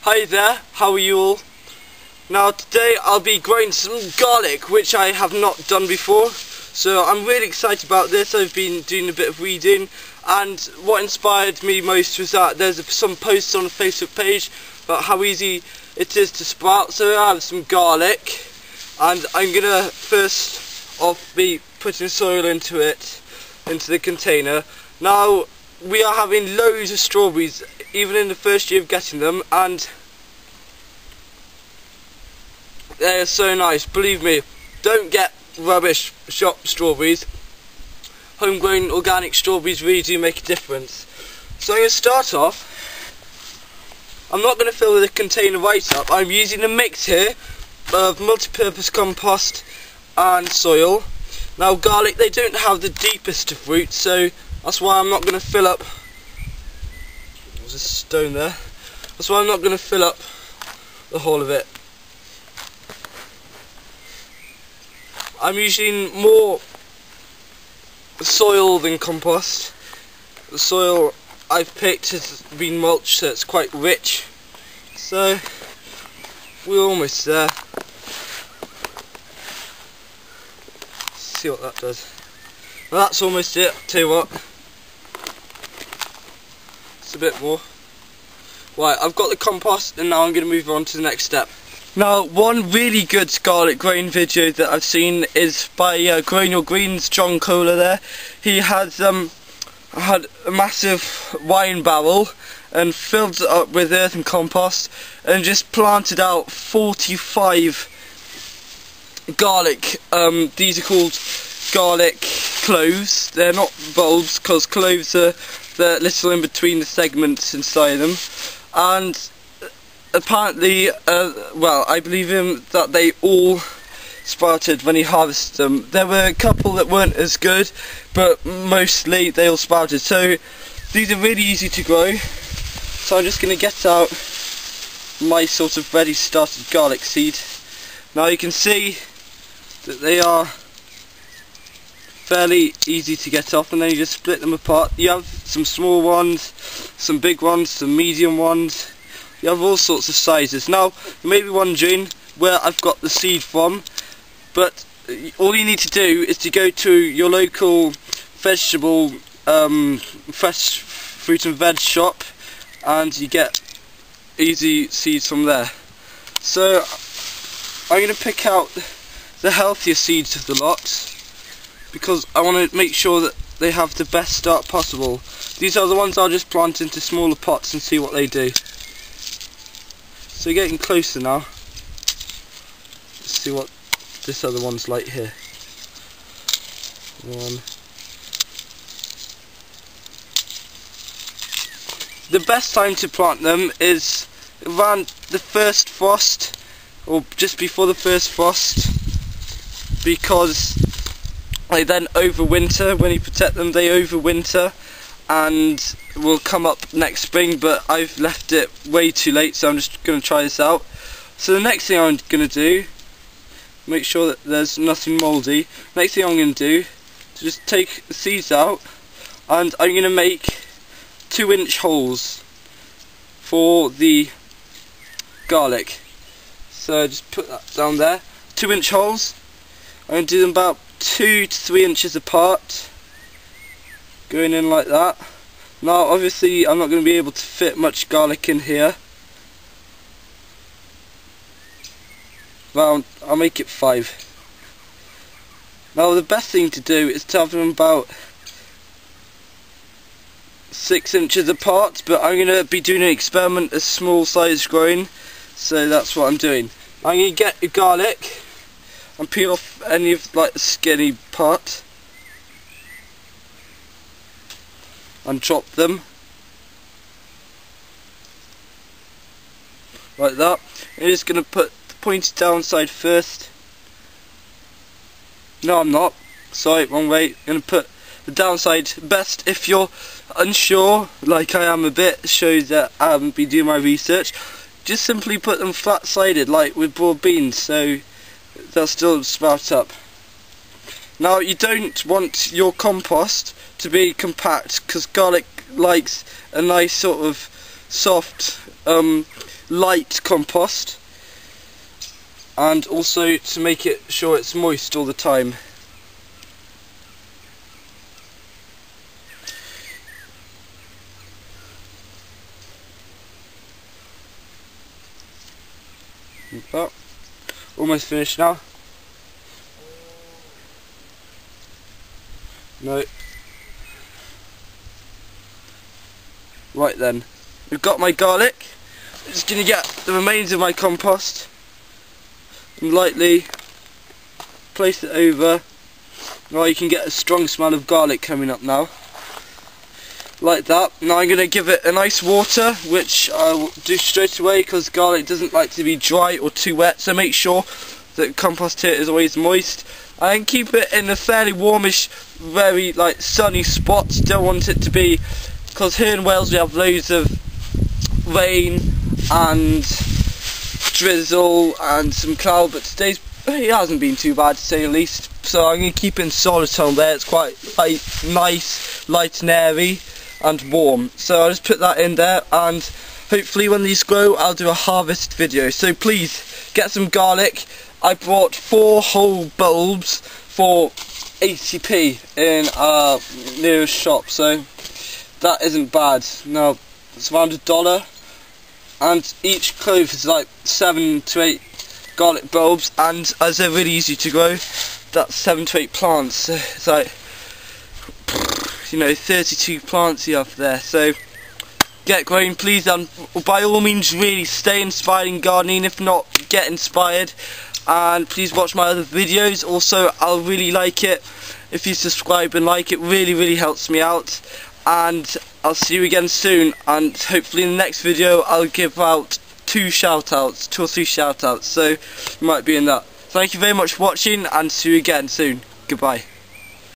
Hi there, how are you all? Now today I'll be growing some garlic, which I have not done before. So I'm really excited about this. I've been doing a bit of reading, and what inspired me most was that there's some posts on the Facebook page about how easy it is to sprout. So I have some garlic, and I'm gonna first off be putting soil into the container. Now we are having loads of strawberries even in the first year of getting them, and they're so nice. Believe me, don't get rubbish shop strawberries. Homegrown organic strawberries really do make a difference. So I'm going to start off. I'm not going to fill the container right up. I'm using a mix here of multi-purpose compost and soil. Now garlic, they don't have the deepest of roots, so that's why I'm not going to fill up. There's a stone there. That's why I'm not going to fill up the whole of it. I'm using more soil than compost. The soil I've picked has been mulch, so it's quite rich. So we're almost there. See what that does. Well, that's almost it. Tell you what, it's a bit more. Right, I've got the compost, and now I'm going to move on to the next step. Now, one really good garlic growing video that I've seen is by Growing Your Greens, John Kohler there. He has had a massive wine barrel and filled it up with earth and compost and just planted out 45 garlic. These are called garlic cloves. They're not bulbs, because cloves are the little in between the segments inside them. And apparently, well, I believe him that they all sprouted when he harvested them. There were a couple that weren't as good, but mostly they all sprouted. So these are really easy to grow. So I'm just going to get out my sort of ready started garlic seed. Now you can see that they are fairly easy to get off, and then you just split them apart. You have some small ones, some big ones, some medium ones. You have all sorts of sizes. Now you may be wondering where I've got the seed from, but all you need to do is to go to your local vegetable, fresh fruit and veg shop, and you get easy seeds from there. So I'm going to pick out the healthier seeds of the lot, because I want to make sure that they have the best start possible. These are the ones I'll just plant into smaller pots and see what they do. So you're getting closer now. Let's see what this other one's like here. One. The best time to plant them is around the first frost, or just before the first frost, because they then overwinter. When you protect them, they overwinter and will come up next spring, but I've left it way too late, so I'm just going to try this out. So the next thing I'm going to do, make sure that there's nothing mouldy. Next thing I'm going to do is just take the seeds out, and I'm going to make 2-inch holes for the garlic. So just put that down there, 2-inch holes. I'm going to do them about 2 to 3 inches apart, going in like that. Now obviously I'm not going to be able to fit much garlic in here. Well, I'll make it 5. Now the best thing to do is to have them about 6 inches apart, but I'm going to be doing an experiment as small size growing, so that's what I'm doing. I'm going to get the garlic and peel off any of like the skinny part and chop them like that. I'm just going to put the pointed downside first. No, I'm not. Sorry, wrong way. I'm going to put the downside best. If you're unsure, like I am a bit, shows that I haven't been doing my research, just simply put them flat-sided like with broad beans, so they'll still sprout up. Now you don't want your compost to be compact, because garlic likes a nice sort of soft light compost, and also to make it sure it's moist all the time. Like that. Almost finished now. No. Right then, we've got my garlic. I'm just going to get the remains of my compost and lightly place it over. Now you can get a strong smell of garlic coming up now. Like that. Now I'm going to give it a nice water, which I will do straight away because garlic doesn't like to be dry or too wet, so make sure that compost here is always moist. And keep it in a fairly warmish, very like sunny spot. Don't want it to be, because here in Wales we have loads of rain and drizzle and some cloud, but today's it hasn't been too bad to say the least. So I'm going to keep it in solitone there. It's quite nice, light and airy and warm. So I'll just put that in there, and hopefully when these grow I'll do a harvest video. So please get some garlic. I bought 4 whole bulbs for 80p in our nearest shop, so that isn't bad. Now it's around $1, and each clove is like 7 to 8 garlic bulbs, and as they're really easy to grow, that's 7 to 8 plants. So it's like, you know, 32 plants you have there. So get growing, please, and by all means really stay inspired in gardening. If not, get inspired, and please watch my other videos. Also, I'll really like it if you subscribe and like it. Really helps me out, and I'll see you again soon, and hopefully in the next video I'll give out 2 or 3 shout outs, so you might be in that. Thank you very much for watching, and see you again soon. Goodbye.